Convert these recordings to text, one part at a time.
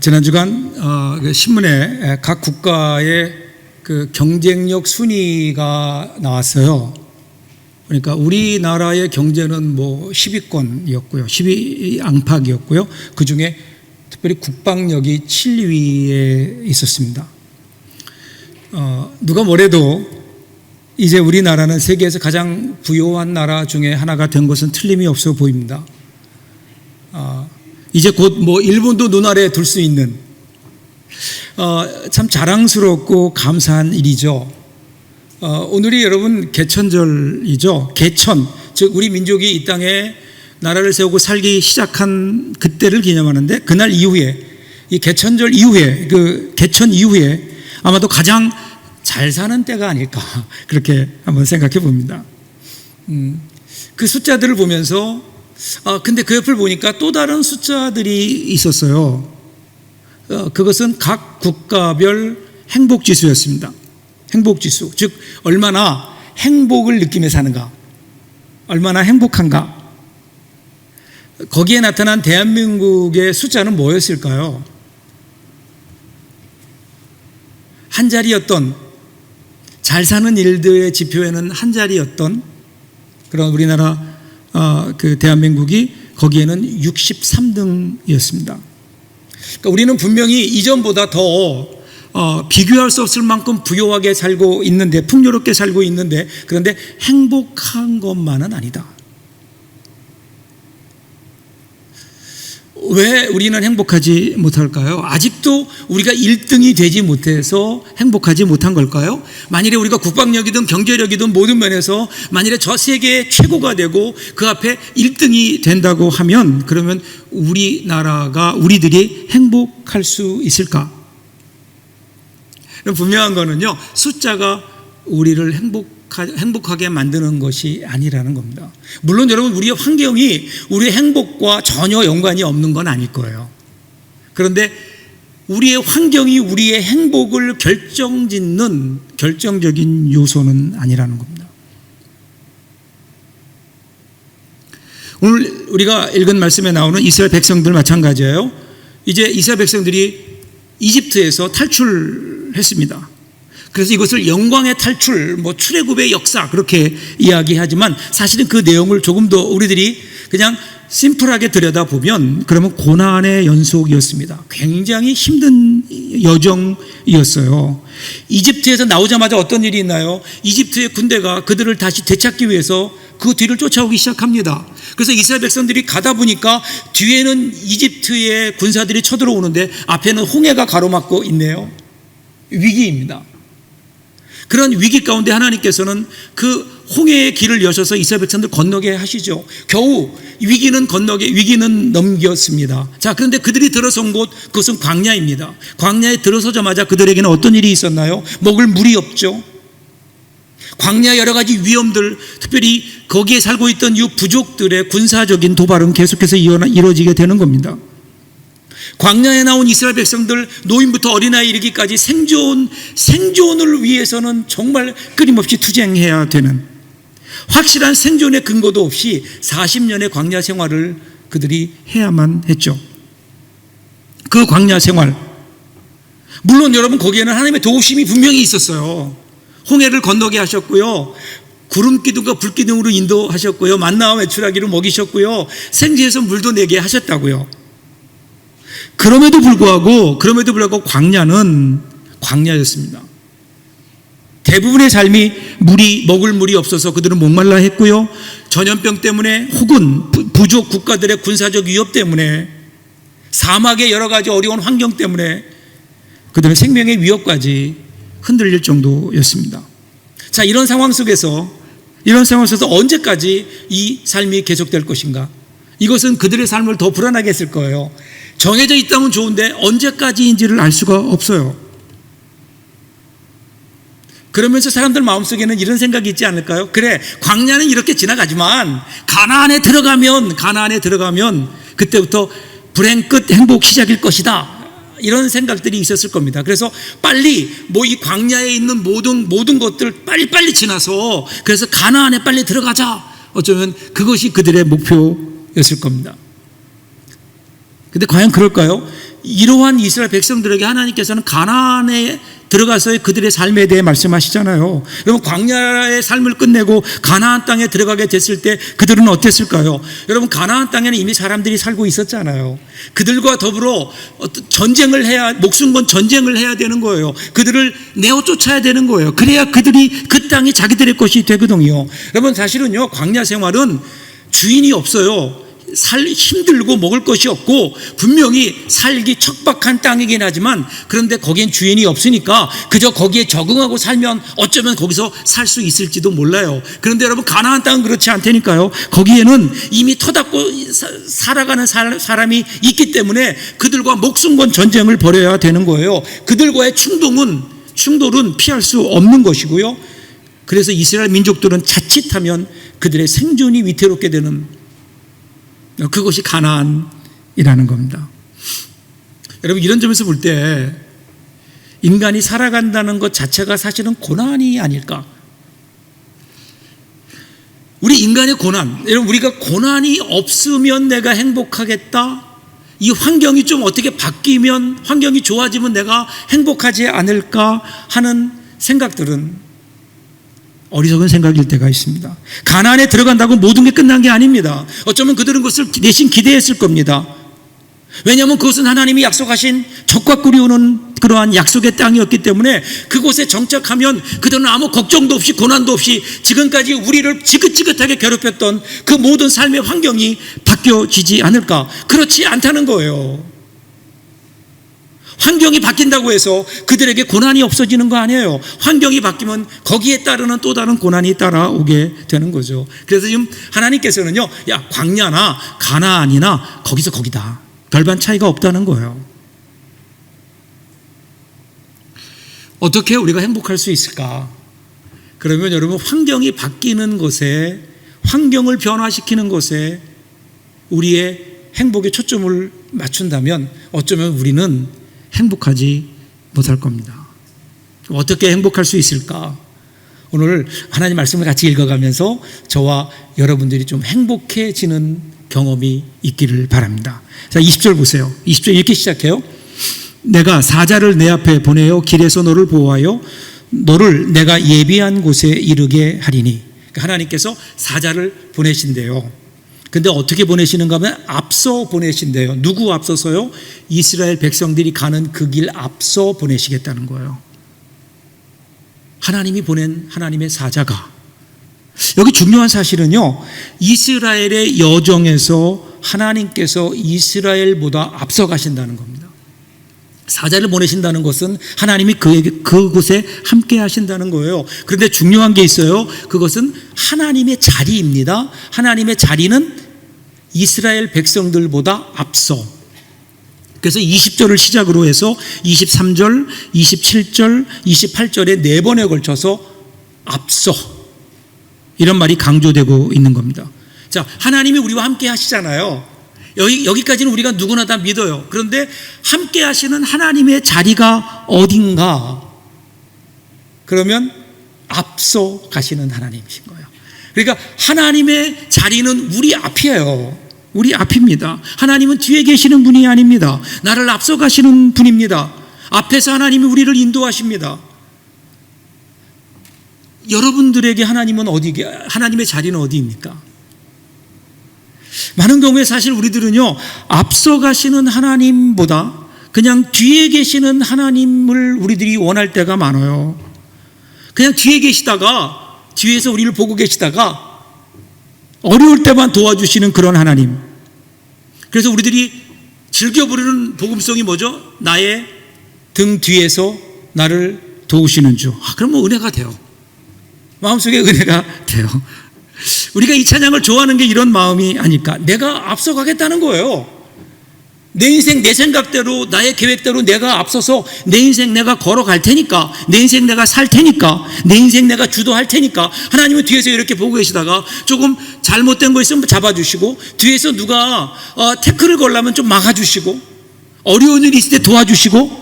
지난 주간 그 신문에 각 국가의 그 경쟁력 순위가 나왔어요. 그러니까 우리나라의 경제는 뭐 10위권이었고요, 10위 안팎이었고요. 그 중에 특별히 국방력이 7위에 있었습니다. 누가 뭐래도 이제 우리나라는 세계에서 가장 부유한 나라 중에 하나가 된 것은 틀림이 없어 보입니다. 이제 곧 뭐 일본도 눈 아래 둘 수 있는 참 자랑스럽고 감사한 일이죠. 오늘이 여러분 개천절이죠. 개천, 즉 우리 민족이 이 땅에 나라를 세우고 살기 시작한 그때를 기념하는데, 그날 이후에, 이 개천절 이후에, 그 개천 이후에 아마도 가장 잘 사는 때가 아닐까, 그렇게 한번 생각해 봅니다. 그 숫자들을 보면서 근데 그 옆을 보니까 또 다른 숫자들이 있었어요. 그것은 각 국가별 행복지수였습니다. 행복지수, 즉 얼마나 행복을 느끼며 사는가, 얼마나 행복한가. 거기에 나타난 대한민국의 숫자는 뭐였을까요? 한 자리였던, 잘 사는 일들의 지표에는 한 자리였던 그런 우리나라 그 대한민국이 거기에는 63등이었습니다. 그러니까 우리는 분명히 이전보다 더 비교할 수 없을 만큼 부유하게 살고 있는데, 풍요롭게 살고 있는데, 그런데 행복한 것만은 아니다. 왜 우리는 행복하지 못할까요? 아직도 우리가 1등이 되지 못해서 행복하지 못한 걸까요? 만일에 우리가 국방력이든 경제력이든 모든 면에서 만일에 저 세계의 최고가 되고 그 앞에 1등이 된다고 하면, 그러면 우리나라가, 우리들이 행복할 수 있을까? 분명한 거는요, 숫자가 우리를 행복하게 만드는 것이 아니라는 겁니다. 물론 여러분, 우리의 환경이 우리의 행복과 전혀 연관이 없는 건 아닐 거예요. 그런데 우리의 환경이 우리의 행복을 결정짓는 결정적인 요소는 아니라는 겁니다. 오늘 우리가 읽은 말씀에 나오는 이스라엘 백성들 마찬가지예요. 이제 이스라엘 백성들이 이집트에서 탈출했습니다. 그래서 이것을 영광의 탈출, 뭐 출애굽의 역사, 그렇게 이야기하지만 사실은 그 내용을 조금 더 우리들이 그냥 심플하게 들여다보면, 그러면 고난의 연속이었습니다. 굉장히 힘든 여정이었어요. 이집트에서 나오자마자 어떤 일이 있나요? 이집트의 군대가 그들을 다시 되찾기 위해서 그 뒤를 쫓아오기 시작합니다. 그래서 이스라엘 백성들이 가다 보니까 뒤에는 이집트의 군사들이 쳐들어오는데 앞에는 홍해가 가로막고 있네요. 위기입니다. 그런 위기 가운데 하나님께서는 그 홍해의 길을 여셔서 이스라엘 백성들 건너게 하시죠. 겨우 위기는 넘겼습니다. 자, 그런데 그들이 들어선 곳, 그것은 광야입니다. 광야에 들어서자마자 그들에게는 어떤 일이 있었나요? 먹을 물이 없죠. 광야 여러 가지 위험들, 특별히 거기에 살고 있던 이 부족들의 군사적인 도발은 계속해서 이루어지게 되는 겁니다. 광야에 나온 이스라엘 백성들, 노인부터 어린아이 이르기까지 생존을 위해서는 정말 끊임없이 투쟁해야 되는, 확실한 생존의 근거도 없이 40년의 광야 생활을 그들이 해야만 했죠. 그 광야 생활, 물론 여러분 거기에는 하나님의 도우심이 분명히 있었어요. 홍해를 건너게 하셨고요, 구름 기둥과 불 기둥으로 인도하셨고요, 만나와 메추라기로 먹이셨고요, 생지에서 물도 내게 하셨다고요. 그럼에도 불구하고 광야는 광야였습니다. 대부분의 삶이 먹을 물이 없어서 그들은 목말라 했고요, 전염병 때문에 혹은 부족 국가들의 군사적 위협 때문에, 사막의 여러 가지 어려운 환경 때문에 그들은 생명의 위협까지 흔들릴 정도였습니다. 자, 이런 상황 속에서 언제까지 이 삶이 계속될 것인가? 이것은 그들의 삶을 더 불안하게 했을 거예요. 정해져 있다면 좋은데 언제까지인지를 알 수가 없어요. 그러면서 사람들 마음속에는 이런 생각이 있지 않을까요? 그래, 광야는 이렇게 지나가지만 가나안에 들어가면 그때부터 불행 끝 행복 시작일 것이다, 이런 생각들이 있었을 겁니다. 그래서 빨리 이 광야에 있는 모든 것들 빨리 지나서, 그래서 가나안에 빨리 들어가자, 어쩌면 그것이 그들의 목표였을 겁니다. 근데 과연 그럴까요? 이러한 이스라엘 백성들에게 하나님께서는 가나안에 들어가서의 그들의 삶에 대해 말씀하시잖아요. 여러분, 광야의 삶을 끝내고 가나안 땅에 들어가게 됐을 때 그들은 어땠을까요? 여러분, 가나안 땅에는 이미 사람들이 살고 있었잖아요. 그들과 더불어 전쟁을 해야, 목숨 건 전쟁을 해야 되는 거예요. 그들을 내어 쫓아야 되는 거예요. 그래야 그들이 그 땅이 자기들의 것이 되거든요. 여러분, 사실은요, 광야 생활은 주인이 없어요. 힘들고 먹을 것이 없고 분명히 살기 척박한 땅이긴 하지만, 그런데 거기엔 주인이 없으니까 그저 거기에 적응하고 살면 어쩌면 거기서 살 수 있을지도 몰라요. 그런데 여러분, 가나안 땅은 그렇지 않다니까요. 거기에는 이미 터닫고 살아가는 사람이 있기 때문에 그들과 목숨 건 전쟁을 벌여야 되는 거예요. 그들과의 충돌은 피할 수 없는 것이고요. 그래서 이스라엘 민족들은 자칫하면 그들의 생존이 위태롭게 되는, 그것이 가나안이라는 겁니다. 여러분, 이런 점에서 볼 때 인간이 살아간다는 것 자체가 사실은 고난이 아닐까? 우리 인간의 고난, 여러분, 우리가 고난이 없으면 내가 행복하겠다, 이 환경이 좀 어떻게 바뀌면, 환경이 좋아지면 내가 행복하지 않을까 하는 생각들은 어리석은 생각일 때가 있습니다. 가나안에 들어간다고 모든 게 끝난 게 아닙니다. 어쩌면 그들은 그것을 내심 기대했을 겁니다. 왜냐하면 그것은 하나님이 약속하신 적과 꿀이 오는 그러한 약속의 땅이었기 때문에 그곳에 정착하면 그들은 아무 걱정도 없이 고난도 없이 지금까지 우리를 지긋지긋하게 괴롭혔던 그 모든 삶의 환경이 바뀌어지지 않을까? 그렇지 않다는 거예요. 환경이 바뀐다고 해서 그들에게 고난이 없어지는 거 아니에요. 환경이 바뀌면 거기에 따르는 또 다른 고난이 따라오게 되는 거죠. 그래서 지금 하나님께서는요, 야, 광야나 가나안이나 거기서 거기다, 별반 차이가 없다는 거예요. 어떻게 우리가 행복할 수 있을까? 그러면 여러분, 환경이 바뀌는 것에, 환경을 변화시키는 것에 우리의 행복에 초점을 맞춘다면 어쩌면 우리는 행복하지 못할 겁니다. 어떻게 행복할 수 있을까? 오늘 하나님 말씀을 같이 읽어가면서 저와 여러분들이 좀 행복해지는 경험이 있기를 바랍니다. 자, 20절 보세요. 20절 읽기 시작해요. 내가 사자를 내 앞에 보내어 길에서 너를 보호하여 너를 내가 예비한 곳에 이르게 하리니. 그러니까 하나님께서 사자를 보내신대요. 근데 어떻게 보내시는가 하면 앞서 보내신대요. 누구 앞서서요? 이스라엘 백성들이 가는 그 길 앞서 보내시겠다는 거예요. 하나님이 보낸 하나님의 사자가. 여기 중요한 사실은요, 이스라엘의 여정에서 하나님께서 이스라엘보다 앞서 가신다는 겁니다. 사자를 보내신다는 것은 하나님이 그곳에 함께 하신다는 거예요. 그런데 중요한 게 있어요. 그것은 하나님의 자리입니다. 하나님의 자리는 이스라엘 백성들보다 앞서. 그래서 20절을 시작으로 해서 23절, 27절, 28절에 4번에 걸쳐서 앞서, 이런 말이 강조되고 있는 겁니다. 자, 하나님이 우리와 함께 하시잖아요. 여기까지는 우리가 누구나 다 믿어요. 그런데 함께 하시는 하나님의 자리가 어딘가? 그러면 앞서 가시는 하나님이신 거예요. 그러니까 하나님의 자리는 우리 앞이에요. 우리 앞입니다. 하나님은 뒤에 계시는 분이 아닙니다. 나를 앞서 가시는 분입니다. 앞에서 하나님이 우리를 인도하십니다. 여러분들에게 하나님의 자리는 어디입니까? 많은 경우에 사실 우리들은요, 앞서 가시는 하나님보다 그냥 뒤에 계시는 하나님을 우리들이 원할 때가 많아요. 그냥 뒤에 계시다가, 뒤에서 우리를 보고 계시다가 어려울 때만 도와주시는 그런 하나님. 그래서 우리들이 즐겨 부르는 복음송이 뭐죠? 나의 등 뒤에서 나를 도우시는 주. 그럼 은혜가 돼요. 마음속에 은혜가 돼요. 우리가 이 찬양을 좋아하는 게 이런 마음이 아닐까? 내가 앞서가겠다는 거예요. 내 인생 내 생각대로, 나의 계획대로 내가 앞서서 내 인생 내가 걸어갈 테니까, 내 인생 내가 살 테니까, 내 인생 내가 주도할 테니까, 하나님은 뒤에서 이렇게 보고 계시다가 조금 잘못된 거 있으면 잡아주시고, 뒤에서 누가 태클을 걸려면 좀 막아주시고, 어려운 일이 있을 때 도와주시고,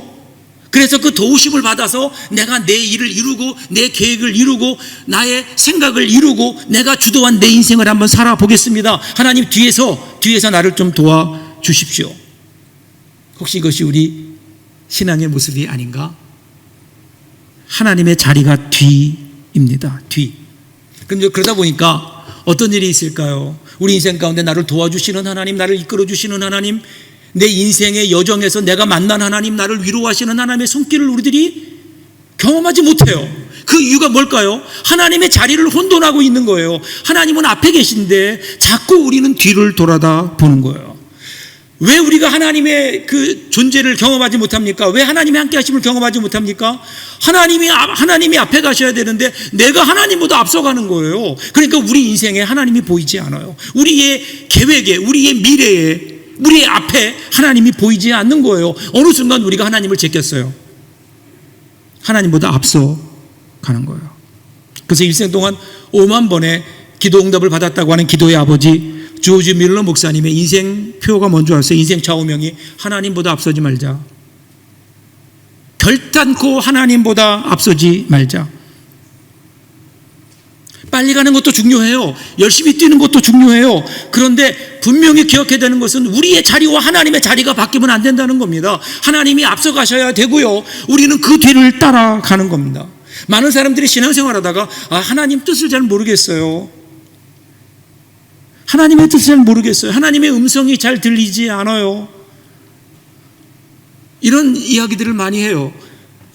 그래서 그 도우심을 받아서 내가 내 일을 이루고 내 계획을 이루고 나의 생각을 이루고 내가 주도한 내 인생을 한번 살아보겠습니다. 하나님 뒤에서 나를 좀 도와주십시오. 혹시 이것이 우리 신앙의 모습이 아닌가? 하나님의 자리가 뒤입니다. 뒤. 그러다 보니까 어떤 일이 있을까요? 우리 인생 가운데 나를 도와주시는 하나님, 나를 이끌어 주시는 하나님, 내 인생의 여정에서 내가 만난 하나님, 나를 위로하시는 하나님의 손길을 우리들이 경험하지 못해요. 그 이유가 뭘까요? 하나님의 자리를 혼돈하고 있는 거예요. 하나님은 앞에 계신데 자꾸 우리는 뒤를 돌아다 보는 거예요. 왜 우리가 하나님의 그 존재를 경험하지 못합니까? 왜 하나님의 함께 하심을 경험하지 못합니까? 하나님이 앞에 가셔야 되는데 내가 하나님보다 앞서가는 거예요. 그러니까 우리 인생에 하나님이 보이지 않아요. 우리의 계획에, 우리의 미래에, 우리의 앞에 하나님이 보이지 않는 거예요. 어느 순간 우리가 하나님을 제꼈어요. 하나님보다 앞서 가는 거예요. 그래서 일생 동안 5만 번의 기도 응답을 받았다고 하는 기도의 아버지 조지 밀러 목사님의 인생표가 먼저 왔어요. 인생 좌우명이 하나님보다 앞서지 말자. 결단코 하나님보다 앞서지 말자. 빨리 가는 것도 중요해요. 열심히 뛰는 것도 중요해요. 그런데 분명히 기억해야 되는 것은 우리의 자리와 하나님의 자리가 바뀌면 안 된다는 겁니다. 하나님이 앞서 가셔야 되고요. 우리는 그 뒤를 따라가는 겁니다. 많은 사람들이 신앙생활 하다가 하나님 뜻을 잘 모르겠어요. 하나님의 뜻을 잘 모르겠어요. 하나님의 음성이 잘 들리지 않아요. 이런 이야기들을 많이 해요.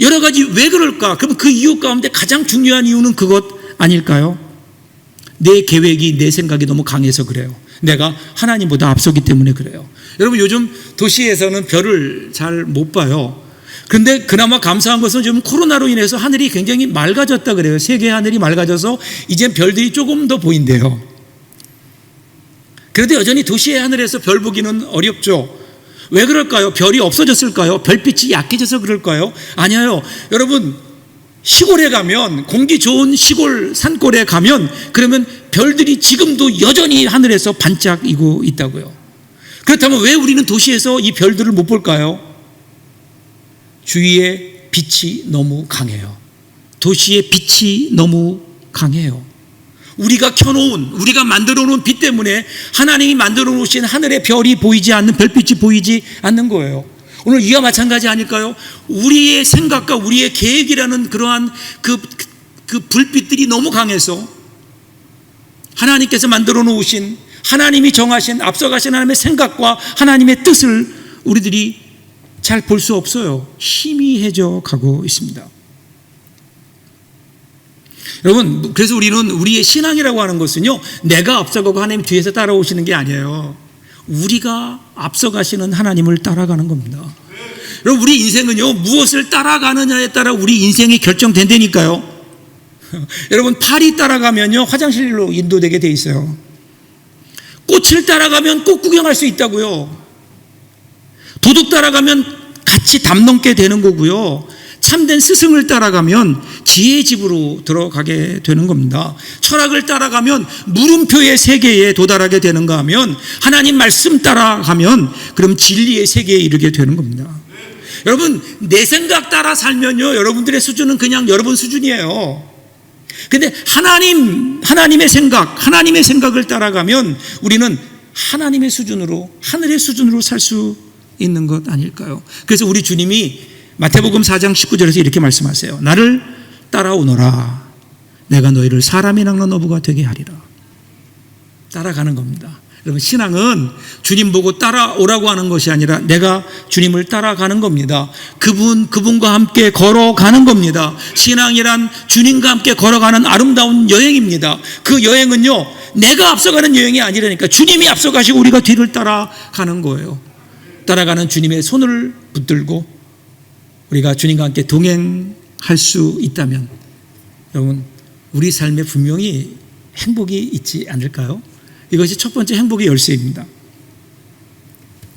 여러 가지 왜 그럴까? 그럼 그 이유 가운데 가장 중요한 이유는 그것 아닐까요? 내 계획이, 내 생각이 너무 강해서 그래요. 내가 하나님보다 앞서기 때문에 그래요. 여러분, 요즘 도시에서는 별을 잘 못 봐요. 그런데 그나마 감사한 것은 지금 코로나로 인해서 하늘이 굉장히 맑아졌다 그래요. 세계 하늘이 맑아져서 이젠 별들이 조금 더 보인대요. 그래도 여전히 도시의 하늘에서 별 보기는 어렵죠. 왜 그럴까요? 별이 없어졌을까요? 별빛이 약해져서 그럴까요? 아니에요. 여러분, 시골에 가면, 공기 좋은 시골 산골에 가면 그러면 별들이 지금도 여전히 하늘에서 반짝이고 있다고요. 그렇다면 왜 우리는 도시에서 이 별들을 못 볼까요? 주위의 빛이 너무 강해요. 도시의 빛이 너무 강해요. 우리가 켜놓은, 우리가 만들어 놓은 빛 때문에 하나님이 만들어 놓으신 하늘의 별이 보이지 않는, 별빛이 보이지 않는 거예요. 오늘 이와 마찬가지 아닐까요? 우리의 생각과 우리의 계획이라는 그러한 그 불빛들이 너무 강해서 하나님께서 만들어 놓으신, 하나님이 정하신, 앞서가신 하나님의 생각과 하나님의 뜻을 우리들이 잘 볼 수 없어요. 희미해져 가고 있습니다. 여러분, 그래서 우리는 우리의 신앙이라고 하는 것은요, 내가 앞서가고 하나님 뒤에서 따라오시는 게 아니에요. 우리가 앞서가시는 하나님을 따라가는 겁니다. 여러분, 우리 인생은요, 무엇을 따라가느냐에 따라 우리 인생이 결정된다니까요. 여러분, 팔이 따라가면요, 화장실로 인도되게 돼 있어요. 꽃을 따라가면 꽃 구경할 수 있다고요. 도둑 따라가면 같이 담 넘게 되는 거고요. 참된 스승을 따라가면 지혜의 집으로 들어가게 되는 겁니다. 철학을 따라가면 물음표의 세계에 도달하게 되는가 하면, 하나님 말씀 따라가면 그럼 진리의 세계에 이르게 되는 겁니다. 여러분, 내 생각 따라 살면요, 여러분들의 수준은 그냥 여러분 수준이에요. 근데 하나님의 생각을 따라가면 우리는 하나님의 수준으로, 하늘의 수준으로 살 수 있는 것 아닐까요? 그래서 우리 주님이 마태복음 4장 19절에서 이렇게 말씀하세요. 나를 따라오너라. 내가 너희를 사람이 낚는 어부가 되게 하리라. 따라가는 겁니다. 여러분, 신앙은 주님 보고 따라오라고 하는 것이 아니라 내가 주님을 따라가는 겁니다. 그분과 함께 걸어가는 겁니다. 신앙이란 주님과 함께 걸어가는 아름다운 여행입니다. 그 여행은요, 내가 앞서가는 여행이 아니라니까 주님이 앞서가시고 우리가 뒤를 따라가는 거예요. 따라가는 주님의 손을 붙들고 우리가 주님과 함께 동행할 수 있다면 여러분, 우리 삶에 분명히 행복이 있지 않을까요? 이것이 첫 번째 행복의 열쇠입니다.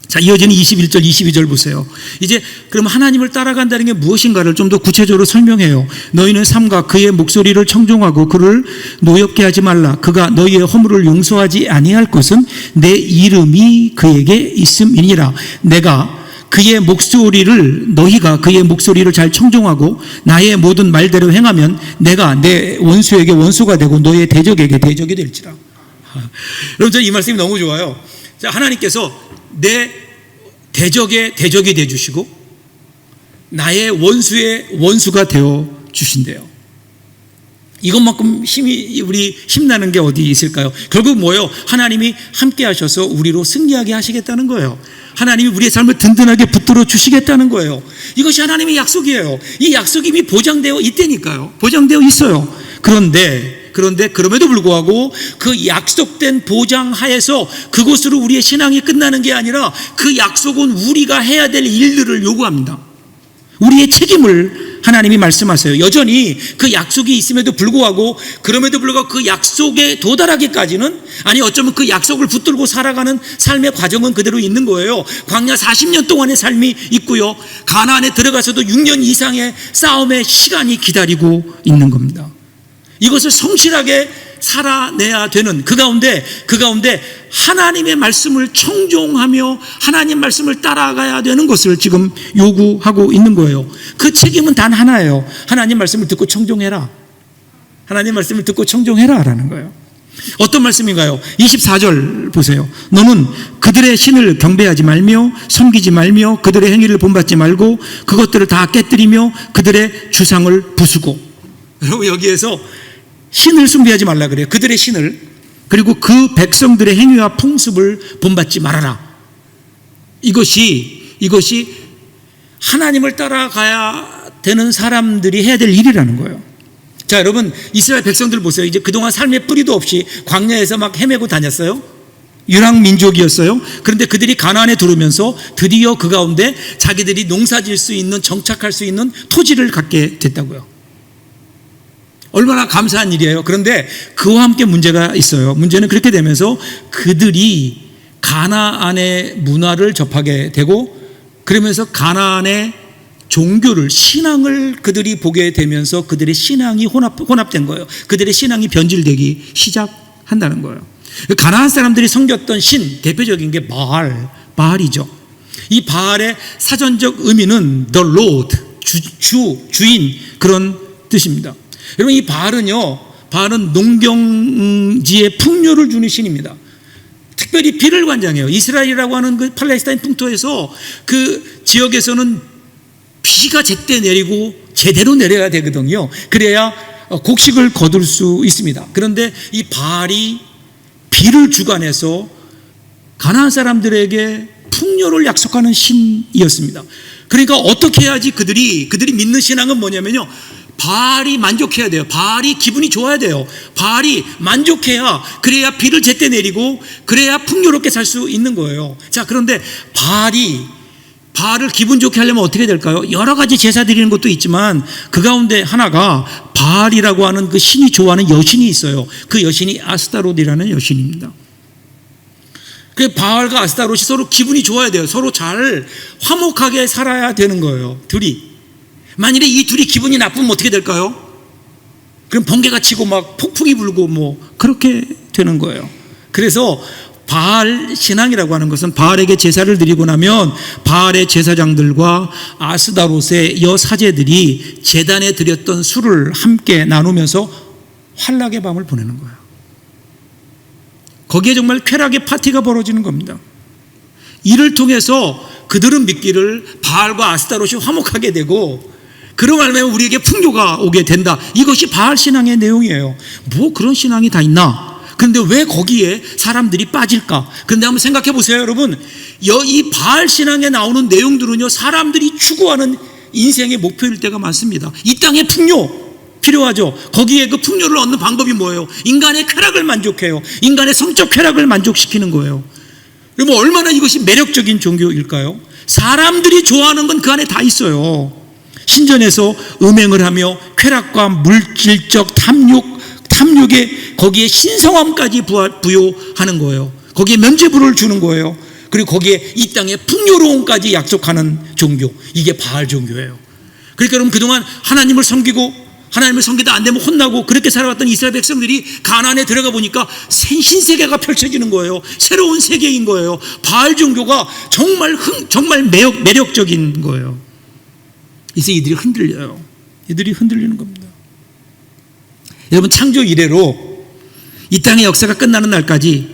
자, 이어지는 21절, 22절 보세요. 이제 그럼 하나님을 따라간다는 게 무엇인가를 좀 더 구체적으로 설명해요. 너희는 삼가 그의 목소리를 청종하고 그를 노엽게 하지 말라. 그가 너희의 허물을 용서하지 아니할 것은 내 이름이 그에게 있음이니라. 너희가 그의 목소리를 잘 청종하고 나의 모든 말대로 행하면 내가 내 원수에게 원수가 되고 너의 대적에게 대적이 될지라. 여러분, 저는 이 말씀이 너무 좋아요. 자, 하나님께서 내 대적의 대적이 되어 주시고 나의 원수의 원수가 되어 주신대요. 이것만큼 우리 힘나는 게 어디 있을까요? 결국 뭐예요? 하나님이 함께 하셔서 우리로 승리하게 하시겠다는 거예요. 하나님이 우리의 삶을 든든하게 붙들어 주시겠다는 거예요. 이것이 하나님의 약속이에요. 이 약속이 이미 보장되어 있다니까요. 보장되어 있어요. 그런데 그럼에도 불구하고 그 약속된 보장 하에서 그곳으로 우리의 신앙이 끝나는 게 아니라 그 약속은 우리가 해야 될 일들을 요구합니다. 우리의 책임을 하나님이 말씀하세요. 여전히 그 약속이 있음에도 불구하고 그럼에도 불구하고 그 약속에 도달하기까지는, 아니 어쩌면 그 약속을 붙들고 살아가는 삶의 과정은 그대로 있는 거예요. 광야 40년 동안의 삶이 있고요, 가나안에 들어가서도 6년 이상의 싸움의 시간이 기다리고 있는 겁니다. 이것을 성실하게 살아내야 되는 그 가운데 하나님의 말씀을 청종하며 하나님 말씀을 따라가야 되는 것을 지금 요구하고 있는 거예요. 그 책임은 단 하나예요. 하나님 말씀을 듣고 청종해라. 하나님 말씀을 듣고 청종해라 라는 거예요. 어떤 말씀인가요? 24절 보세요. 너는 그들의 신을 경배하지 말며 섬기지 말며 그들의 행위를 본받지 말고 그것들을 다 깨뜨리며 그들의 주상을 부수고. 여러분, 여기에서 신을 숭배하지 말라 그래요. 그들의 신을. 그리고 그 백성들의 행위와 풍습을 본받지 말아라. 이것이 하나님을 따라가야 되는 사람들이 해야 될 일이라는 거예요. 자, 여러분, 이스라엘 백성들 보세요. 이제 그동안 삶의 뿌리도 없이 광야에서 막 헤매고 다녔어요. 유랑 민족이었어요. 그런데 그들이 가나안에 들어오면서 드디어 그 가운데 자기들이 농사질 수 있는, 정착할 수 있는 토지를 갖게 됐다고요. 얼마나 감사한 일이에요. 그런데 그와 함께 문제가 있어요. 문제는 그렇게 되면서 그들이 가나안의 문화를 접하게 되고, 그러면서 가나안의 종교를, 신앙을 그들이 보게 되면서 그들의 신앙이 혼합된 거예요. 그들의 신앙이 변질되기 시작한다는 거예요. 가나안 사람들이 섬겼던 신, 대표적인 게 바알이죠. 이 바알의 사전적 의미는 the Lord, 주인, 그런 뜻입니다. 여러분, 이 바알은 농경지에 풍요를 주는 신입니다. 특별히 비를 관장해요. 이스라엘이라고 하는 그 팔레스타인 풍토에서 그 지역에서는 비가 제때 내리고 제대로 내려야 되거든요. 그래야 곡식을 거둘 수 있습니다. 그런데 이 바알이 비를 주관해서 가나안 사람들에게 풍요를 약속하는 신이었습니다. 그러니까 어떻게 해야지 그들이 믿는 신앙은 뭐냐면요, 바알이 만족해야 돼요. 바알이 기분이 좋아야 돼요. 바알이 만족해야, 그래야 비를 제때 내리고 그래야 풍요롭게 살 수 있는 거예요. 자, 그런데 바알을 기분 좋게 하려면 어떻게 될까요? 여러 가지 제사 드리는 것도 있지만 그 가운데 하나가 바알이라고 하는 그 신이 좋아하는 여신이 있어요. 그 여신이 아스타롯이라는 여신입니다. 그 바알과 아스타롯이 서로 기분이 좋아야 돼요. 서로 잘 화목하게 살아야 되는 거예요, 둘이. 만일에 이 둘이 기분이 나쁘면 어떻게 될까요? 그럼 번개가 치고 막 폭풍이 불고 뭐 그렇게 되는 거예요. 그래서 바알 신앙이라고 하는 것은 바알에게 제사를 드리고 나면 바알의 제사장들과 아스다롯의 여사제들이 제단에 드렸던 술을 함께 나누면서 환락의 밤을 보내는 거예요. 거기에 정말 쾌락의 파티가 벌어지는 겁니다. 이를 통해서 그들은 믿기를 바알과 아스타롯이 화목하게 되고, 그로 말하면 우리에게 풍요가 오게 된다. 이것이 바알 신앙의 내용이에요. 뭐 그런 신앙이 다 있나? 그런데 왜 거기에 사람들이 빠질까? 그런데 한번 생각해 보세요, 여러분. 이 바알 신앙에 나오는 내용들은요, 사람들이 추구하는 인생의 목표일 때가 많습니다. 이 땅의 풍요 필요하죠. 거기에 그 풍요를 얻는 방법이 뭐예요? 인간의 쾌락을 만족해요. 인간의 성적 쾌락을 만족시키는 거예요. 여러분, 얼마나 이것이 매력적인 종교일까요? 사람들이 좋아하는 건 그 안에 다 있어요. 신전에서 음행을 하며 쾌락과 물질적 탐욕에 거기에 신성함까지 부여하는 거예요. 거기에 면죄부를 주는 거예요. 그리고 거기에 이 땅의 풍요로움까지 약속하는 종교, 이게 바알 종교예요. 그러니까 여러분, 그동안 하나님을 섬기다 안 되면 혼나고 그렇게 살아왔던 이스라엘 백성들이 가나안에 들어가 보니까 신세계가 펼쳐지는 거예요. 새로운 세계인 거예요. 바알 종교가 정말 매력적인 거예요. 이제 이들이 흔들려요. 이들이 흔들리는 겁니다. 여러분, 창조 이래로 이 땅의 역사가 끝나는 날까지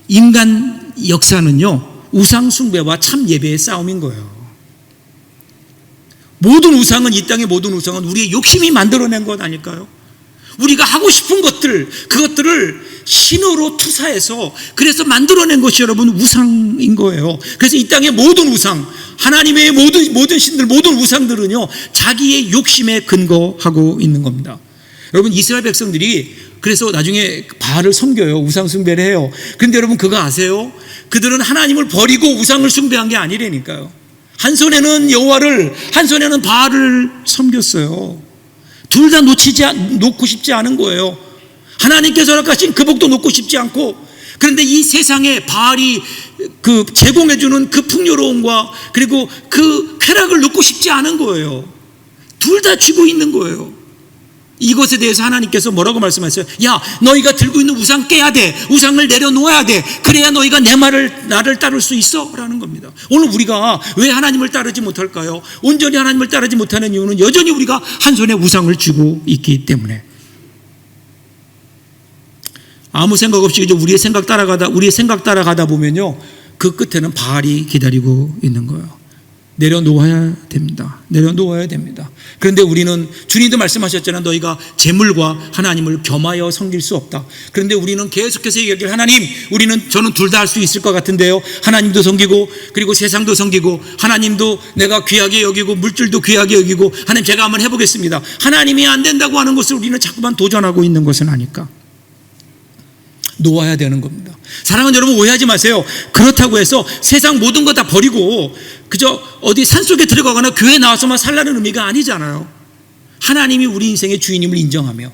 인간 역사는요, 우상 숭배와 참 예배의 싸움인 거예요. 모든 우상은, 이 땅의 모든 우상은 우리의 욕심이 만들어낸 것 아닐까요? 우리가 하고 싶은 것들, 그것들을 신으로 투사해서 그래서 만들어낸 것이 여러분 우상인 거예요. 그래서 이 땅의 모든 우상, 하나님의 모든 신들, 모든 우상들은요 자기의 욕심에 근거하고 있는 겁니다. 여러분, 이스라엘 백성들이 그래서 나중에 바알을 섬겨요. 우상 숭배를 해요. 그런데 여러분 그거 아세요? 그들은 하나님을 버리고 우상을 숭배한 게 아니라니까요. 한 손에는 여호와를, 한 손에는 바알을 섬겼어요. 둘 다 놓고 싶지 않은 거예요. 하나님께서 허락하신 그 복도 놓고 싶지 않고, 그런데 이 세상에 바알이 그 제공해주는 그 풍요로움과 그리고 그 쾌락을 놓고 싶지 않은 거예요. 둘 다 쥐고 있는 거예요. 이것에 대해서 하나님께서 뭐라고 말씀하셨어요? 야, 너희가 들고 있는 우상 깨야 돼. 우상을 내려놓아야 돼. 그래야 너희가 나를 따를 수 있어 라는 겁니다. 오늘 우리가 왜 하나님을 따르지 못할까요? 온전히 하나님을 따르지 못하는 이유는 여전히 우리가 한 손에 우상을 쥐고 있기 때문에. 아무 생각 없이 이제 우리의 생각 따라가다 보면요 그 끝에는 바알이 기다리고 있는 거예요. 내려놓아야 됩니다. 내려놓아야 됩니다. 그런데 우리는, 주님도 말씀하셨잖아요. 너희가 재물과 하나님을 겸하여 섬길 수 없다. 그런데 우리는 계속해서 얘기하길, 하나님, 저는 둘 다 할 수 있을 것 같은데요. 하나님도 섬기고 그리고 세상도 섬기고, 하나님도 내가 귀하게 여기고 물질도 귀하게 여기고, 하나님 제가 한번 해보겠습니다. 하나님이 안 된다고 하는 것을 우리는 자꾸만 도전하고 있는 것은 아닐까. 놓아야 되는 겁니다. 사랑하는 여러분, 오해하지 마세요. 그렇다고 해서 세상 모든 거 다 버리고 그저 어디 산속에 들어가거나 교회 나와서만 살라는 의미가 아니잖아요. 하나님이 우리 인생의 주인임을 인정하며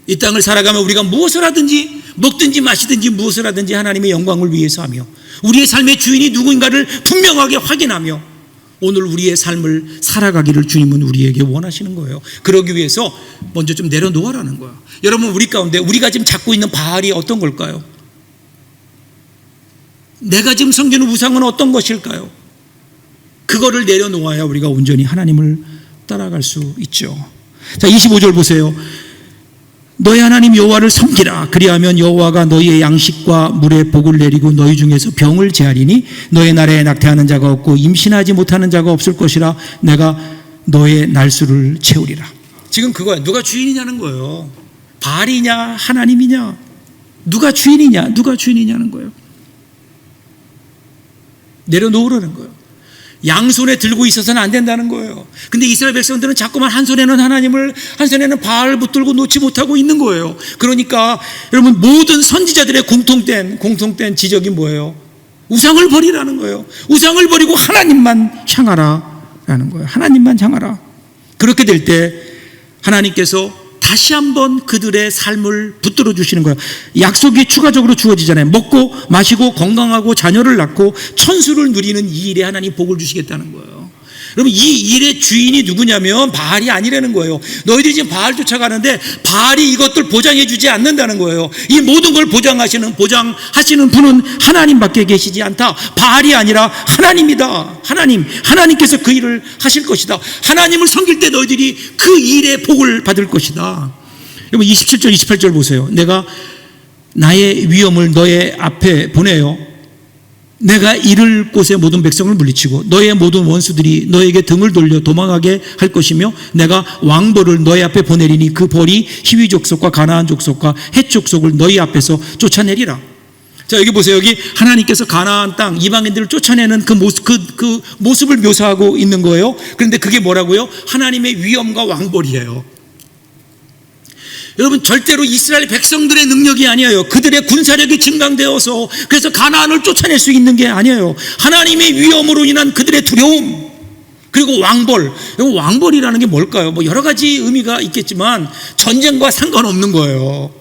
이 땅을 살아가며 우리가 무엇을 하든지 먹든지 마시든지 무엇을 하든지 하나님의 영광을 위해서 하며 우리의 삶의 주인이 누구인가를 분명하게 확인하며 오늘 우리의 삶을 살아가기를 주님은 우리에게 원하시는 거예요. 그러기 위해서 먼저 좀 내려놓으라는 거예요. 여러분, 우리 가운데 우리가 지금 잡고 있는 바알이 어떤 걸까요? 내가 지금 섬기는 우상은 어떤 것일까요? 그거를 내려놓아야 우리가 온전히 하나님을 따라갈 수 있죠. 자, 25절 보세요. 너희 하나님 여호와를 섬기라. 그리하면 여호와가 너희의 양식과 물의 복을 내리고 너희 중에서 병을 제하리니 너희 나라에 낙태하는 자가 없고 임신하지 못하는 자가 없을 것이라. 내가 너의 날수를 채우리라. 지금 그거야. 누가 주인이냐는 거예요. 바알이냐 하나님이냐, 누가 주인이냐는 거예요. 내려놓으라는 거예요. 양손에 들고 있어서는 안 된다는 거예요. 근데 이스라엘 백성들은 자꾸만 한 손에는 하나님을, 한 손에는 바알을 붙들고 놓지 못하고 있는 거예요. 그러니까 여러분, 모든 선지자들의 공통된 지적이 뭐예요? 우상을 버리라는 거예요. 우상을 버리고 하나님만 향하라라는 거예요. 하나님만 향하라. 그렇게 될 때 하나님께서 다시 한번 그들의 삶을 붙들어 주시는 거예요. 약속이 추가적으로 주어지잖아요. 먹고 마시고 건강하고 자녀를 낳고 천수를 누리는 이 일에 하나님 복을 주시겠다는 거예요. 여러분, 이 일의 주인이 누구냐면 바알이 아니라는 거예요. 너희들이 지금 바알 쫓아가는데 바알이 이것들 보장해 주지 않는다는 거예요. 이 모든 걸 보장하시는 분은 하나님밖에 계시지 않다. 바알이 아니라 하나님이다. 하나님께서 그 일을 하실 것이다. 하나님을 섬길 때 너희들이 그 일의 복을 받을 것이다. 여러분, 27절 28절 보세요. 내가 나의 위엄을 너의 앞에 보내요. 내가 이를 곳의 모든 백성을 물리치고 너의 모든 원수들이 너에게 등을 돌려 도망하게 할 것이며 내가 왕벌을 너희 앞에 보내리니 그 벌이 히위 족속과 가나안 족속과 헷 족속을 너희 앞에서 쫓아내리라. 자, 여기 보세요. 여기 하나님께서 가나안 땅 이방인들을 쫓아내는 그 모습을 묘사하고 있는 거예요. 그런데 그게 뭐라고요? 하나님의 위엄과 왕벌이에요. 여러분, 절대로 이스라엘 백성들의 능력이 아니에요. 그들의 군사력이 증강되어서 그래서 가나안을 쫓아낼 수 있는 게 아니에요. 하나님의 위엄으로 인한 그들의 두려움, 그리고 왕벌. 왕벌이라는 게 뭘까요? 뭐 여러 가지 의미가 있겠지만 전쟁과 상관없는 거예요.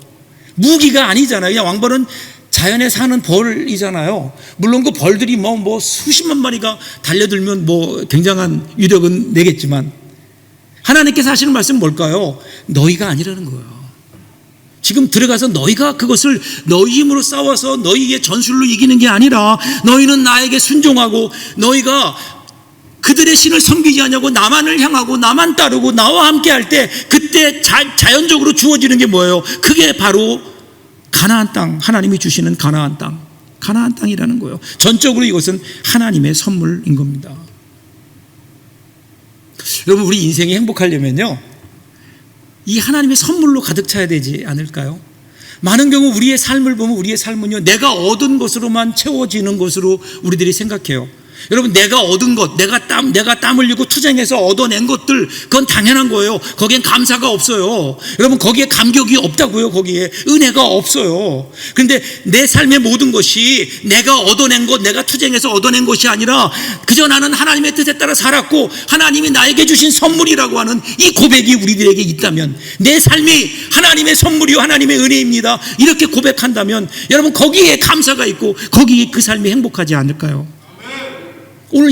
무기가 아니잖아요. 그냥 왕벌은 자연에 사는 벌이잖아요. 물론 그 벌들이 뭐 수십만 마리가 달려들면 뭐 굉장한 위력은 내겠지만 하나님께서 하시는 말씀은 뭘까요? 너희가 아니라는 거예요. 지금 들어가서 너희가 그것을 너희 힘으로 싸워서 너희의 전술로 이기는 게 아니라 너희는 나에게 순종하고 너희가 그들의 신을 섬기지 않냐고 나만을 향하고 나만 따르고 나와 함께 할 때 그때 자연적으로 주어지는 게 뭐예요? 그게 바로 가나안 땅, 하나님이 주시는 가나안 땅. 가나안 땅이라는 거예요. 전적으로 이것은 하나님의 선물인 겁니다. 여러분, 우리 인생이 행복하려면요, 이 하나님의 선물로 가득 차야 되지 않을까요? 많은 경우 우리의 삶을 보면 우리의 삶은요, 내가 얻은 것으로만 채워지는 것으로 우리들이 생각해요. 여러분, 내가 얻은 것, 내가 땀 흘리고 투쟁해서 얻어낸 것들, 그건 당연한 거예요. 거기엔 감사가 없어요. 여러분, 거기에 감격이 없다고요. 거기에 은혜가 없어요. 그런데 내 삶의 모든 것이 내가 얻어낸 것, 내가 투쟁해서 얻어낸 것이 아니라 그저 나는 하나님의 뜻에 따라 살았고 하나님이 나에게 주신 선물이라고 하는 이 고백이 우리들에게 있다면, 내 삶이 하나님의 선물이요 하나님의 은혜입니다, 이렇게 고백한다면 여러분, 거기에 감사가 있고 거기에 그 삶이 행복하지 않을까요? 오늘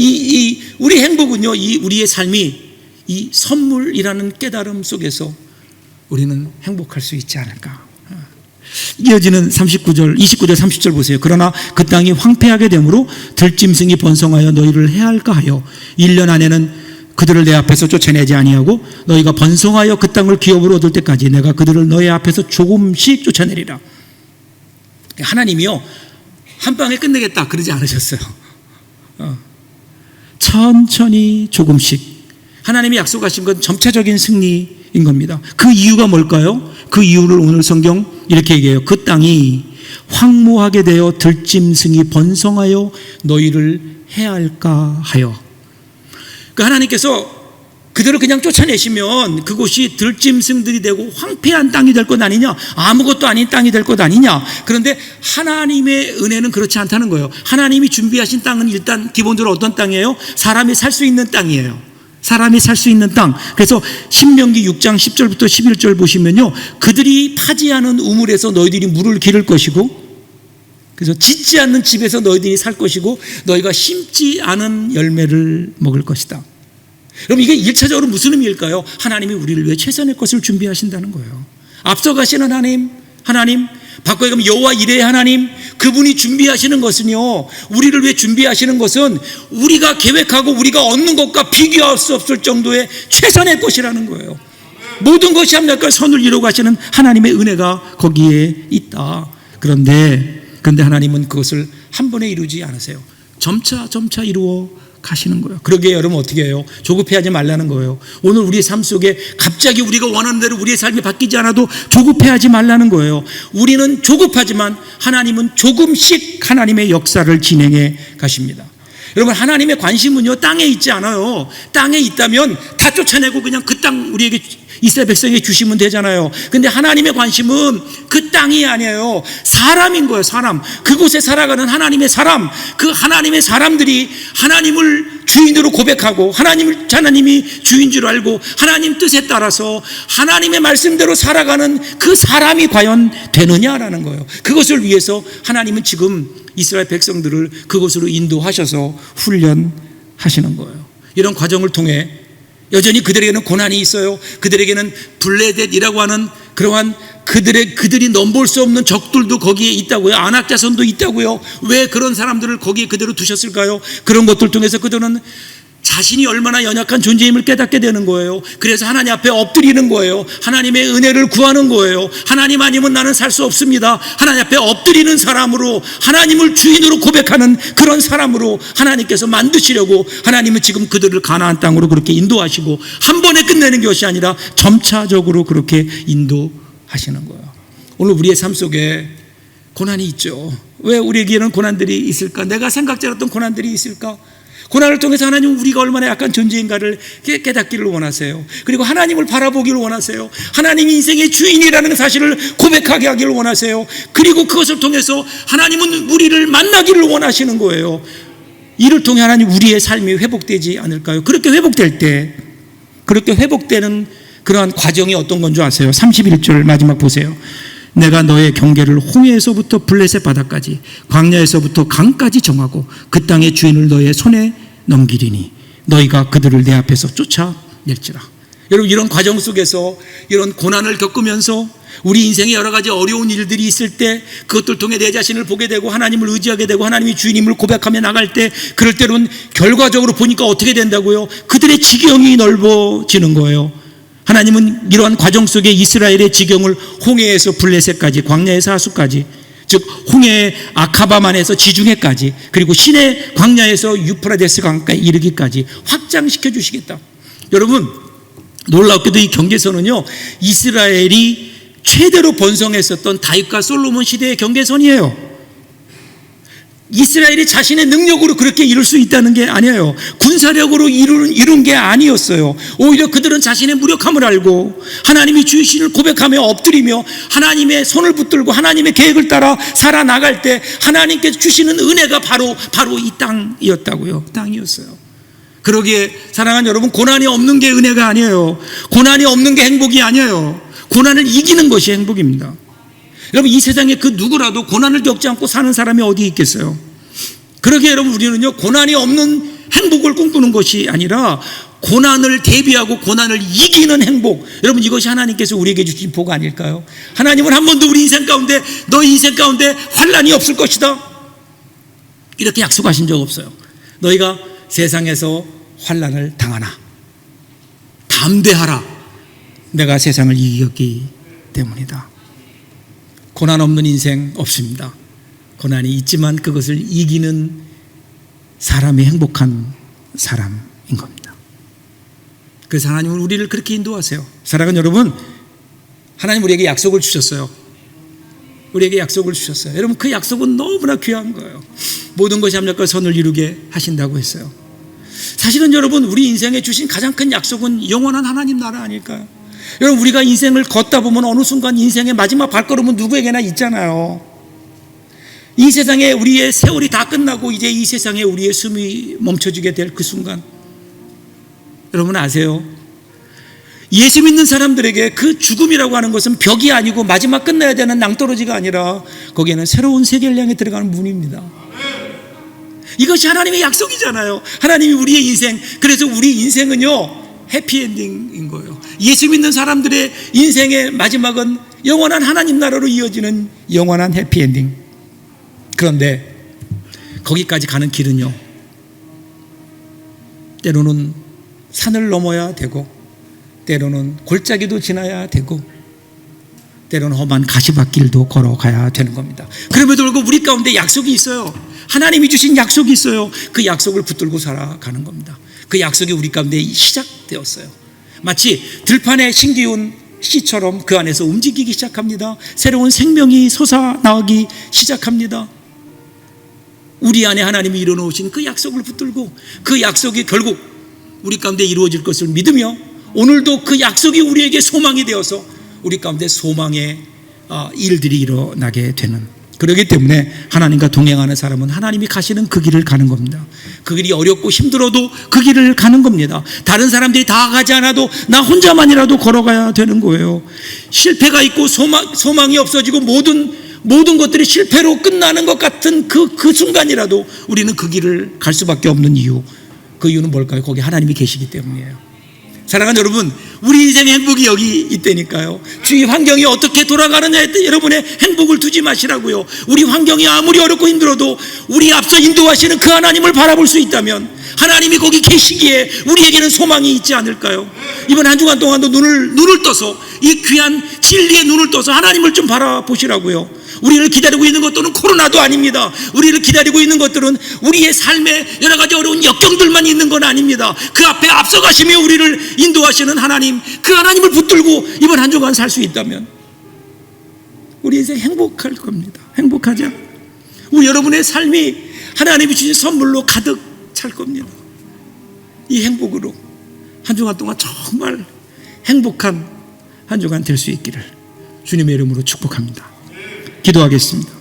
우리 행복은요, 우리의 삶이 이 선물이라는 깨달음 속에서 우리는 행복할 수 있지 않을까. 이어지는 29절 30절 보세요. 그러나 그 땅이 황폐하게 되므로 들짐승이 번성하여 너희를 해할까 하여 1년 안에는 그들을 내 앞에서 쫓아내지 아니하고 너희가 번성하여 그 땅을 기업으로 얻을 때까지 내가 그들을 너희 앞에서 조금씩 쫓아내리라. 하나님이요, 한 방에 끝내겠다 그러지 않으셨어요. 천천히 조금씩. 하나님이 약속하신 건 점차적인 승리인 겁니다. 그 이유가 뭘까요? 그 이유를 오늘 성경 이렇게 얘기해요. 그 땅이 황무하게 되어 들짐승이 번성하여 너희를 해할까 하여. 그 하나님께서 그들을 그냥 쫓아내시면 그곳이 들짐승들이 되고 황폐한 땅이 될 것 아니냐, 아무것도 아닌 땅이 될 것 아니냐. 그런데 하나님의 은혜는 그렇지 않다는 거예요. 하나님이 준비하신 땅은 일단 기본적으로 어떤 땅이에요? 사람이 살 수 있는 땅이에요. 사람이 살 수 있는 땅. 그래서 신명기 6장 10절부터 11절 보시면요, 그들이 파지 않은 우물에서 너희들이 물을 기를 것이고, 그래서 짓지 않는 집에서 너희들이 살 것이고, 너희가 심지 않은 열매를 먹을 것이다. 여러분, 이게 1차적으로 무슨 의미일까요? 하나님이 우리를 위해 최선의 것을 준비하신다는 거예요. 앞서가시는 하나님, 바꿔 얘기하면 여호와 이레의 하나님, 그분이 준비하시는 것은요, 우리를 위해 준비하시는 것은 우리가 계획하고 우리가 얻는 것과 비교할 수 없을 정도의 최선의 것이라는 거예요. 모든 것이 합력할 선을 이루어 가시는 하나님의 은혜가 거기에 있다. 그런데 하나님은 그것을 한 번에 이루지 않으세요. 점차 이루어 가시는 거예요. 그러기에 여러분 어떻게 해요? 조급해하지 말라는 거예요. 오늘 우리의 삶 속에 갑자기 우리가 원하는 대로 우리의 삶이 바뀌지 않아도 조급해하지 말라는 거예요. 우리는 조급하지만 하나님은 조금씩 하나님의 역사를 진행해 가십니다. 여러분, 하나님의 관심은요, 땅에 있지 않아요. 땅에 있다면 다 쫓아내고 그냥 그 땅 우리에게 이스라엘 백성에게 주시면 되잖아요. 근데 하나님의 관심은 그 땅이 아니에요. 사람인 거예요. 사람. 그곳에 살아가는 하나님의 사람. 그 하나님의 사람들이 하나님을 주인으로 고백하고 하나님이 주인 줄 알고 하나님 뜻에 따라서 하나님의 말씀대로 살아가는 그 사람이 과연 되느냐라는 거예요. 그것을 위해서 하나님은 지금 이스라엘 백성들을 그곳으로 인도하셔서 훈련하시는 거예요. 이런 과정을 통해 여전히 그들에게는 고난이 있어요. 그들에게는 블레셋이라고 하는 그러한 그들이 넘볼 수 없는 적들도 거기에 있다고요. 안악자손도 있다고요. 왜 그런 사람들을 거기에 그대로 두셨을까요? 그런 것들 통해서 그들은 자신이 얼마나 연약한 존재임을 깨닫게 되는 거예요. 그래서 하나님 앞에 엎드리는 거예요. 하나님의 은혜를 구하는 거예요. 하나님 아니면 나는 살 수 없습니다. 하나님 앞에 엎드리는 사람으로, 하나님을 주인으로 고백하는 그런 사람으로 하나님께서 만드시려고 하나님은 지금 그들을 가나안 땅으로 그렇게 인도하시고 한 번에 끝내는 것이 아니라 점차적으로 그렇게 인도하시는 거예요. 오늘 우리의 삶 속에 고난이 있죠. 왜 우리에게는 고난들이 있을까? 내가 생각지 않았던 고난들이 있을까? 고난을 통해서 하나님은 우리가 얼마나 약한 존재인가를 깨닫기를 원하세요. 그리고 하나님을 바라보기를 원하세요. 하나님이 인생의 주인이라는 사실을 고백하게 하기를 원하세요. 그리고 그것을 통해서 하나님은 우리를 만나기를 원하시는 거예요. 이를 통해 하나님 우리의 삶이 회복되지 않을까요? 그렇게 회복되는 그러한 과정이 어떤 건 줄 아세요? 31절 마지막 보세요. 내가 너의 경계를 홍해에서부터 블레셋 바다까지 광야에서부터 강까지 정하고 그 땅의 주인을 너의 손에 넘기리니 너희가 그들을 내 앞에서 쫓아낼지라. 여러분, 이런 과정 속에서 이런 고난을 겪으면서 우리 인생에 여러 가지 어려운 일들이 있을 때 그것들 통해 내 자신을 보게 되고 하나님을 의지하게 되고 하나님이 주인임을 고백하며 나갈 때 그럴 때는 결과적으로 보니까 어떻게 된다고요? 그들의 지경이 넓어지는 거예요. 하나님은 이러한 과정 속에 이스라엘의 지경을 홍해에서 블레셋까지 광야에서 하수까지 즉 홍해의 아카바만에서 지중해까지, 그리고 시내 광야에서 유프라데스 강가에 이르기까지 확장시켜 주시겠다. 여러분, 놀랍게도 이 경계선은요, 이스라엘이 최대로 번성했었던 다윗과 솔로몬 시대의 경계선이에요. 이스라엘이 자신의 능력으로 그렇게 이룰 수 있다는 게 아니에요. 군사력으로 이룬 게 아니었어요. 오히려 그들은 자신의 무력함을 알고 하나님이 주이신을 고백하며 엎드리며 하나님의 손을 붙들고 하나님의 계획을 따라 살아나갈 때 하나님께서 주시는 은혜가 바로 이 땅이었다고요. 땅이었어요. 그러기에 사랑하는 여러분, 고난이 없는 게 은혜가 아니에요. 고난이 없는 게 행복이 아니에요. 고난을 이기는 것이 행복입니다. 여러분, 이 세상에 그 누구라도 고난을 겪지 않고 사는 사람이 어디 있겠어요? 그러기에 여러분, 우리는요, 고난이 없는 행복을 꿈꾸는 것이 아니라 고난을 대비하고 고난을 이기는 행복, 여러분, 이것이 하나님께서 우리에게 주신 복 아닐까요? 하나님은 한 번도 우리 인생 가운데 너 인생 가운데 환난이 없을 것이다 이렇게 약속하신 적 없어요. 너희가 세상에서 환난을 당하나 담대하라, 내가 세상을 이겼기 때문이다. 고난 없는 인생 없습니다. 고난이 있지만 그것을 이기는 사람이 행복한 사람인 겁니다. 그래서 하나님은 우리를 그렇게 인도하세요. 사랑하는 여러분, 하나님 우리에게 약속을 주셨어요. 우리에게 약속을 주셨어요. 여러분, 그 약속은 너무나 귀한 거예요. 모든 것이 합력과 선을 이루게 하신다고 했어요. 사실은 여러분, 우리 인생에 주신 가장 큰 약속은 영원한 하나님 나라 아닐까요? 여러분, 우리가 인생을 걷다 보면 어느 순간 인생의 마지막 발걸음은 누구에게나 있잖아요. 이 세상에 우리의 세월이 다 끝나고 이제 이 세상에 우리의 숨이 멈춰지게 될 그 순간, 여러분 아세요? 예수 믿는 사람들에게 그 죽음이라고 하는 것은 벽이 아니고 마지막 끝나야 되는 낭떠러지가 아니라 거기에는 새로운 세계를 향해 들어가는 문입니다. 이것이 하나님의 약속이잖아요. 하나님이 우리의 인생, 그래서 우리 인생은요 해피엔딩인 거예요. 예수 믿는 사람들의 인생의 마지막은 영원한 하나님 나라로 이어지는 영원한 해피엔딩. 그런데 거기까지 가는 길은요, 때로는 산을 넘어야 되고, 때로는 골짜기도 지나야 되고, 때로는 험한 가시밭길도 걸어가야 되는 겁니다. 그럼에도 불구하고 우리 가운데 약속이 있어요. 하나님이 주신 약속이 있어요. 그 약속을 붙들고 살아가는 겁니다. 그 약속이 우리 가운데 시작되었어요. 마치 들판에 심기운 씨처럼 그 안에서 움직이기 시작합니다. 새로운 생명이 솟아나기 시작합니다. 우리 안에 하나님이 이뤄놓으신 그 약속을 붙들고 그 약속이 결국 우리 가운데 이루어질 것을 믿으며 오늘도 그 약속이 우리에게 소망이 되어서 우리 가운데 소망의 일들이 일어나게 되는, 그렇기 때문에 하나님과 동행하는 사람은 하나님이 가시는 그 길을 가는 겁니다. 그 길이 어렵고 힘들어도 그 길을 가는 겁니다. 다른 사람들이 다 가지 않아도 나 혼자만이라도 걸어가야 되는 거예요. 실패가 있고 소망이 없어지고 모든 것들이 실패로 끝나는 것 같은 그 순간이라도 우리는 그 길을 갈 수밖에 없는 이유, 그 이유는 뭘까요? 거기 하나님이 계시기 때문이에요. 사랑하는 여러분, 우리 인생의 행복이 여기 있다니까요. 주위 환경이 어떻게 돌아가느냐에 여러분의 행복을 두지 마시라고요. 우리 환경이 아무리 어렵고 힘들어도 우리 앞서 인도하시는 그 하나님을 바라볼 수 있다면 하나님이 거기 계시기에 우리에게는 소망이 있지 않을까요? 이번 한 주간 동안도 눈을 떠서 이 귀한 진리의 눈을 떠서 하나님을 좀 바라보시라고요. 우리를 기다리고 있는 것들은 코로나도 아닙니다. 우리를 기다리고 있는 것들은 우리의 삶에 여러 가지 어려운 역경들만 있는 건 아닙니다. 그 앞에 앞서가시며 우리를 인도하시는 하나님, 그 하나님을 붙들고 이번 한 주간 살 수 있다면 우리 인생 행복할 겁니다. 행복하죠? 우리 여러분의 삶이 하나님이 주신 선물로 가득 찰 겁니다. 이 행복으로 한 주간 동안 정말 행복한 한 주간 될 수 있기를 주님의 이름으로 축복합니다. 기도하겠습니다.